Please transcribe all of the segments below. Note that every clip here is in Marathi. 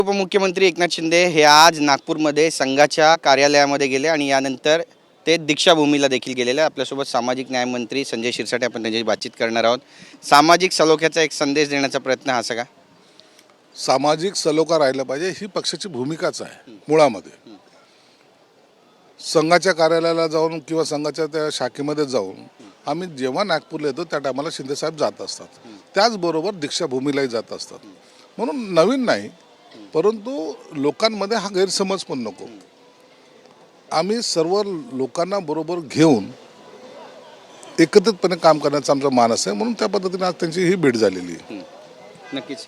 उपमुख्यमंत्री एकनाथ शिंदे हे आज नागपूरमध्ये संघाच्या कार्यालयामध्ये गेले आणि यानंतर ते दीक्षाभूमीला देखील गेलेले. आपल्यासोबत सामाजिक न्याय मंत्री संजय शिरसाट आपण त्यांच्याशी बातचीत करणार आहोत. सामाजिक सलोख्याचा एक संदेश देण्याचा प्रयत्न हा सगळा. सामाजिक सलोखा राहिला पाहिजे ही पक्षाची भूमिकाच आहे. मुळामध्ये संघाच्या कार्यालयाला जाऊन किंवा संघाच्या त्या शाखेमध्ये जाऊन आम्ही जेव्हा नागपूरला येतो त्या टायमाला शिंदेसाहेब जात असतात. त्याचबरोबर दीक्षाभूमीलाही जात असतात. म्हणून नवीन नाही, परंतु लोकांमध्ये हा गैरसमज पण नको. आम्ही सर्व लोकांना बरोबर घेऊन एकत्रितपणे काम करण्याचा आमचा मानस आहे. म्हणून त्या पद्धतीने आज त्यांची ही भेट झालेली आहे. नक्कीच.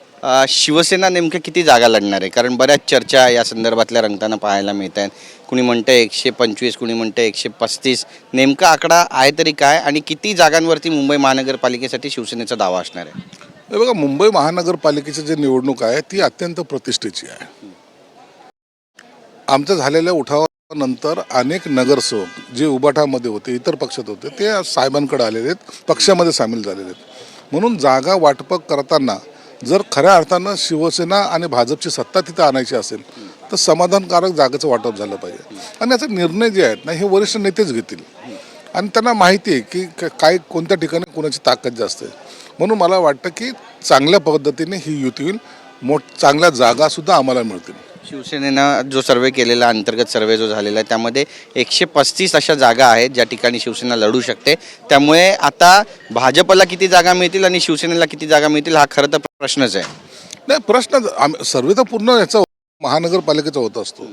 शिवसेना नेमक्या किती जागा लढणार आहे? कारण बऱ्याच चर्चा या संदर्भातल्या रंगताना पाहायला मिळत आहेत. कुणी म्हणतं 125, कुणी म्हणतं 135. नेमका आकडा आहे तरी काय आणि किती जागांवरती मुंबई महानगरपालिकेसाठी शिवसेनेचा दावा असणार आहे? हे बघा, मुंबई महानगरपालिकेची जी निवडणूक आहे ती अत्यंत प्रतिष्ठेची आहे. आमच्या झालेल्या उठावानंतर अनेक नगरसेवक जे उबाठामध्ये होते, इतर पक्षात होते, ते साहेबांकडे आलेले आहेत, पक्षामध्ये सामील झालेले आहेत. म्हणून जागा वाटप करताना जर खऱ्या अर्थानं शिवसेना आणि भाजपची सत्ता तिथं आणायची असेल तर समाधानकारक जागेचं वाटप झालं पाहिजे. आणि याचा निर्णय जे आहेत ना हे वरिष्ठ नेतेच घेतील. आणि त्यांना माहिती आहे की काय कोणत्या ठिकाणी कोणाची ताकद जास्त आहे. म्हणून मला वाटतं की चांगल्या पद्धतीने ही युती होईल. चांगल्या जागासुद्धा आम्हाला मिळतील. शिवसेनेनं जो सर्वे केलेला, अंतर्गत सर्वे जो झालेला आहे, त्यामध्ये 135 अशा जागा आहेत ज्या ठिकाणी शिवसेना लढू शकते. त्यामुळे आता भाजपला किती जागा मिळतील आणि शिवसेनेला किती जागा मिळतील हा खरं तर प्रश्नच आहे. नाही, प्रश्न सर्वे तर पूर्ण याचा महानगरपालिकेचा होत असतो.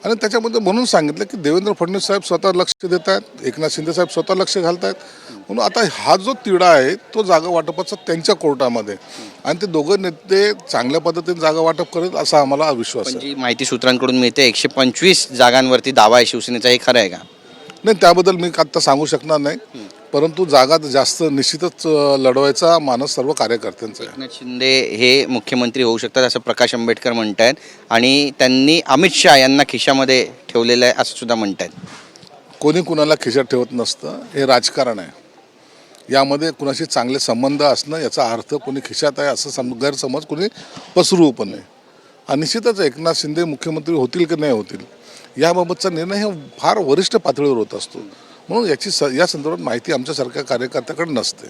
आणि त्याच्यामध्ये म्हणून सांगितलं की देवेंद्र फडणवीस साहेब स्वतः लक्ष देत आहेत, एकनाथ शिंदे साहेब स्वतः लक्ष घालत आहेत. म्हणून आता हा जो तिढा आहे तो जागा वाटपाचा त्यांच्या कोर्टामध्ये, आणि ते दोघं नेते चांगल्या पद्धतीने जागा वाटप करेल असा आम्हाला विश्वास आहे. जी माहिती सूत्रांकडून मिळते 125 जागांवरती दावा आहे शिवसेनेचा, हे खरं आहे का? नाही, त्याबद्दल मी आता सांगू शकणार नाही, परंतु जागा जास्त निश्चितच लढवायचा मानस सर्व कार्यकर्त्यांचा आहे. एकनाथ शिंदे हे मुख्यमंत्री होऊ शकतात असं प्रकाश आंबेडकर म्हणत आहेत आणि त्यांनी अमित शहा यांना खिशामध्ये ठेवलेलं आहे असं सुद्धा म्हणत आहेत. कोणी कुणाला खिशात ठेवत नसतं, हे राजकारण आहे. यामध्ये कुणाशी चांगले संबंध असणं याचा अर्थ कोणी खिशात आहे असं गैरसमज कोणी पसरवू पण नाही. आणि निश्चितच एकनाथ शिंदे मुख्यमंत्री होतील की नाही होतील याबाबतचा निर्णय हे फार वरिष्ठ पातळीवर होत असतो. म्हणून या संदर्भात माहिती आमच्यासारख्या कार्यकर्त्याकडे नसते.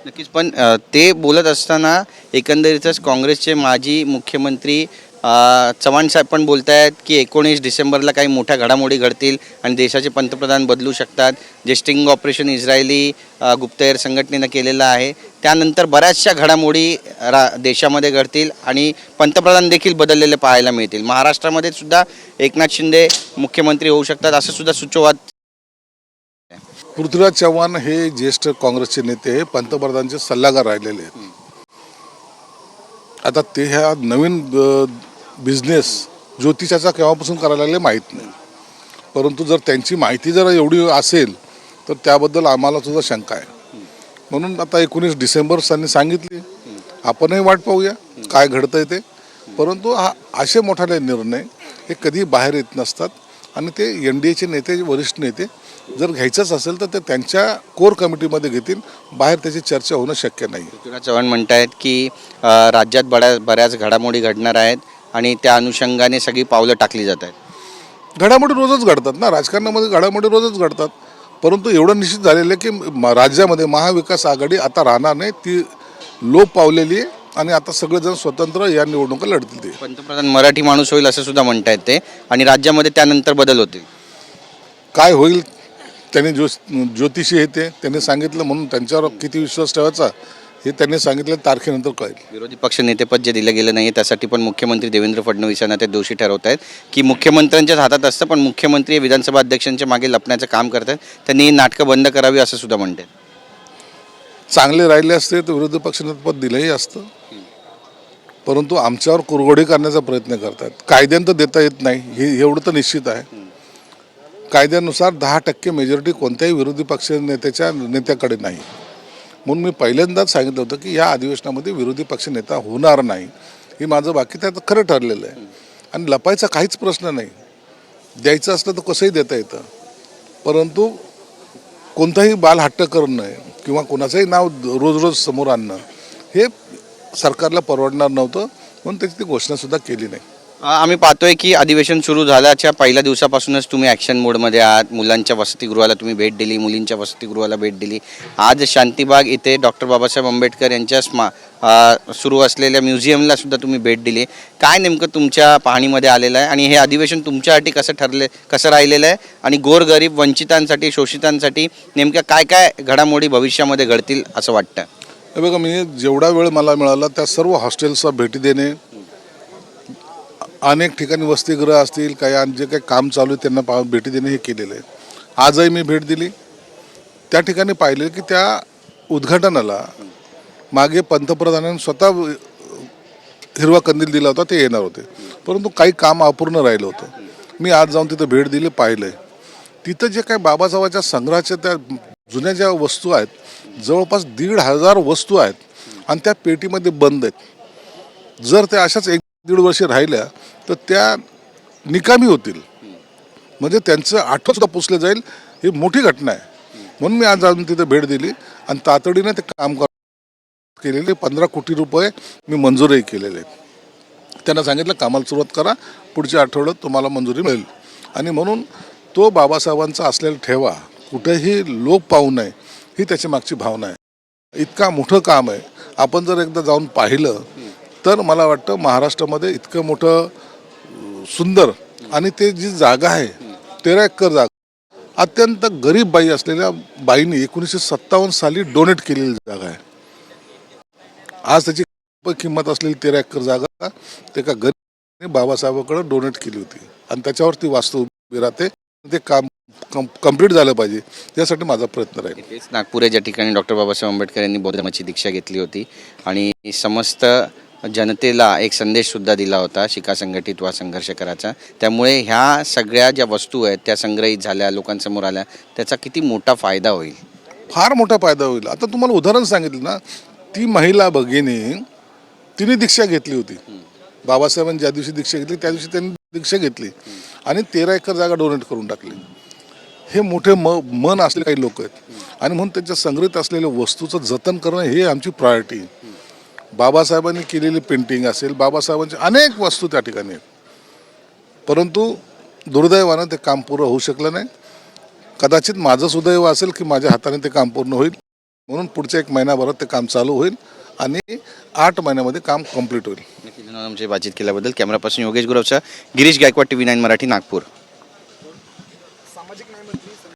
नक्कीच. पण ते बोलत असताना एकंदरीतच काँग्रेसचे माजी मुख्यमंत्री चव्हाण साहेब पण बोलत आहेत की 19 डिसेंबरला काही मोठ्या घडामोडी घडतील आणि देशाचे पंतप्रधान बदलू शकतात. जे स्टिंग ऑपरेशन इस्रायली गुप्तहेर संघटनेनं केलेलं आहे त्यानंतर बऱ्याचशा घडामोडी देशामध्ये घडतील आणि पंतप्रधान देखील बदललेले पाहायला मिळतील. महाराष्ट्रामध्ये सुद्धा एकनाथ शिंदे मुख्यमंत्री होऊ शकतात असं सुद्धा सुचोवाद. पृथ्वीराज चव्हाण हे ज्येष्ठ काँग्रेसचे नेते पंतप्रधानांचे सल्लागार राहिलेले आहेत. आता ते ह्या नवीन बिझनेस ज्योतिषाचा केव्हापासून करायला लागले माहीत नाही, परंतु जर त्यांची माहिती जर एवढी असेल तर त्याबद्दल आम्हाला सुद्धा शंका आहे. म्हणून आता 19 डिसेंबर त्यांनी सांगितली, आपणही वाट पाहूया काय घडतंय ते. परंतु असे मोठाले निर्णय हे कधी बाहेर येत नसतात आणि ते NDAचे नेते, वरिष्ठ नेते जर घ्यायचंच असेल तर ते त्यांच्या कोर कमिटीमध्ये घेतील. बाहेर त्याची चर्चा होणं शक्य नाही. पृथ्वीराज चव्हाण म्हणत आहेत की राज्यात बऱ्याच घडामोडी घडणार आहेत आणि त्या अनुषंगाने सगळी पावलं टाकली जात आहेत. घडामोडी रोजच घडतात ना, राजकारणामध्ये घडामोडी रोजच घडतात. परंतु एवढं निश्चित झालेलं आहे की राज्यामध्ये महाविकास आघाडी आता राहणार नाही, ती लोप पावलेली आहे आणि आता सगळेजण स्वतंत्र या निवडणुका लढतील. ते पंतप्रधान मराठी माणूस होईल असं सुद्धा म्हणत आहेत ते, आणि राज्यामध्ये त्यानंतर बदल होतील. काय होईल त्यांनी ज्योतिषी हे त्यांनी सांगितलं, म्हणून त्यांच्यावर किती विश्वास ठेवायचा हे त्यांनी सांगितलं, तारखेनंतर कळेल. विरोधी पक्ष नेतेपद जे दिलं गेलं नाही त्यासाठी पण मुख्यमंत्री देवेंद्र फडणवीस यांना ते दोषी ठरवत आहेत की मुख्यमंत्र्यांच्याच हातात असतं, पण मुख्यमंत्री विधानसभा अध्यक्षांच्या मागे लपण्याचं काम करतात. त्यांनी ही नाटकं बंद करावी असं सुद्धा म्हणतात. चांगले राहिले असते तर विरोधी पक्ष नेतेपद दिलंही असतं, परंतु आमच्यावर कुरघोडी करण्याचा प्रयत्न करतात. कायद्यानं तर देता येत नाही हे एवढं तर निश्चित आहे. कायद्यानुसार 10% मेजॉरिटी कोणत्याही विरोधी पक्ष नेत्याकडे नाही. म्हणून मी पहिल्यांदाच सांगितलं होतं की या अधिवेशनामध्ये विरोधी पक्ष नेता होणार नाही. हे माझं बाकी त्यात खरं ठरलेलं आहे आणि लपायचा काहीच प्रश्न नाही. द्यायचं असलं तर कसंही देता येतं, परंतु कोणताही बालहट्ट करणं किंवा कोणाचंही नाव रोज रोज समोर आणणं हे सरकारला परवडणार नव्हतं. म्हणून त्याची ती घोषणासुद्धा केली नाही. आम्ही पाहतोय की अधिवेशन सुरू झाल्याच्या पहिल्या दिवसापासूनच तुम्ही ॲक्शन मोडमध्ये आहात. मुलांच्या वसतिगृहाला तुम्ही भेट दिली, मुलींच्या वसतिगृहाला भेट दिली. आज शांतीबाग इथे डॉक्टर बाबासाहेब आंबेडकर यांच्या सुरू असलेल्या म्युझियमला सुद्धा तुम्ही भेट दिली. काय नेमकं तुमच्या पाहणीमध्ये आलेलं आहे आणि हे अधिवेशन तुमच्यासाठी कसं राहिलेलं आहे आणि गोरगरीब वंचितांसाठी शोषितांसाठी नेमक्या काय काय घडामोडी भविष्यामध्ये घडतील असं वाटतं? हे बघा, मी जेवढा वेळ मला मिळाला त्या सर्व हॉस्टेल्सला भेटी देणे, अनेक ठिकाणी वसतिगृह असतील, काही जे काही काम चालू आहे त्यांना भेटी देणे हे केलेलं आहे. आजही मी भेट दिली. त्या ठिकाणी पाहिले की त्या उद्घाटनाला मागे पंतप्रधानांनी स्वतः हिरवा कंदील दिला होता, ते येणार होते, परंतु काही काम अपूर्ण राहिलं होतं. मी आज जाऊन तिथं भेट दिली, पाहिलं तिथं जे काही बाबासाहेबांच्या संग्रहाच्या त्या जुन्या ज्या वस्तू आहेत, जवळपास 1,500 वस्तू आहेत आणि त्या पेटीमध्ये बंद आहेत. जर त्या अशाच 1-1.5 वर्षे राहिल्या तर त्या निकामी होतील, म्हणजे त्यांचं आठवण सुद्धा पुसलं जाईल. ही मोठी घटना आहे. म्हणून मी आज जाऊन तिथे भेट दिली आणि तातडीने ते काम केलेले 15 कोटी रुपये मी मंजूरही केलेले आहेत. त्यांना सांगितलं कामाला सुरुवात करा, पुढच्या आठवड्यात तुम्हाला मंजुरी मिळेल. आणि म्हणून तो बाबासाहेबांचा असलेला ठेवा कुठेही लोप पाहू नये ही त्याची मागची भावना आहे. इतका मोठं काम आहे, आपण जर एकदा जाऊन पाहिलं तर मला वाटतं महाराष्ट्रामध्ये इतकं मोठं सुंदर आणि ते जी जागा आहे 13 एकर जागा, अत्यंत गरीब बाई असलेल्या बाईने 1957 साली डोनेट केलेली जागा आहे. आज त्याची किंमत असलेली 13 एकर जागा ते एका गरीब बाबासाहेबांकडे डोनेट केली होती आणि त्याच्यावरती वास्तू उभी राहते. ते काम कंप्लीट झालं पाहिजे, यासाठी माझा प्रयत्न राहील. हेच नागपूर आहे ज्या ठिकाणी डॉक्टर बाबासाहेब आंबेडकर यांनी बौद्ध धर्माची दीक्षा घेतली होती आणि समस्त जनतेला एक संदेश सुद्धा दिला होता, शिका संघटित वा संघर्ष करायचा. त्यामुळे ह्या सगळ्या ज्या वस्तू आहेत त्या संग्रहित झाल्या, लोकांसमोर आल्या, त्याचा किती मोठा फायदा होईल? फार मोठा फायदा होईल. आता तुम्हाला उदाहरण सांगितलं ना, ती महिला भगिनी तिने दीक्षा घेतली होती. बाबासाहेबांनी ज्या दिवशी दीक्षा घेतली त्या दिवशी त्यांनी दीक्षा घेतली आणि 13 एकर जागा डोनेट करून टाकली. हे मोठे मन असलेले काही लोक आहेत आणि म्हणून त्यांच्या संग्रहित असलेल्या वस्तूचं जतन करणं हे आमची प्रायोरिटी. बाबासाहेबांनी केलेली पेंटिंग असेल, बाबासाहेबांची अनेक वस्तू त्या ठिकाणी आहेत, परंतु दुर्दैवानं ते काम पूर्ण होऊ शकलं नाही. कदाचित माझं सुदैव असेल की माझ्या हाताने ते काम पूर्ण होईल, म्हणून पुढच्या 1 महिन्याभरात ते काम चालू होईल आणि 8 महिन्यामध्ये काम कंप्लीट होईल. आमची बातचीत केल्याबद्दल कॅमेरापासून योगेश गुरवचा, गिरीश गायकवाड, TV9 मराठी, नागपूर.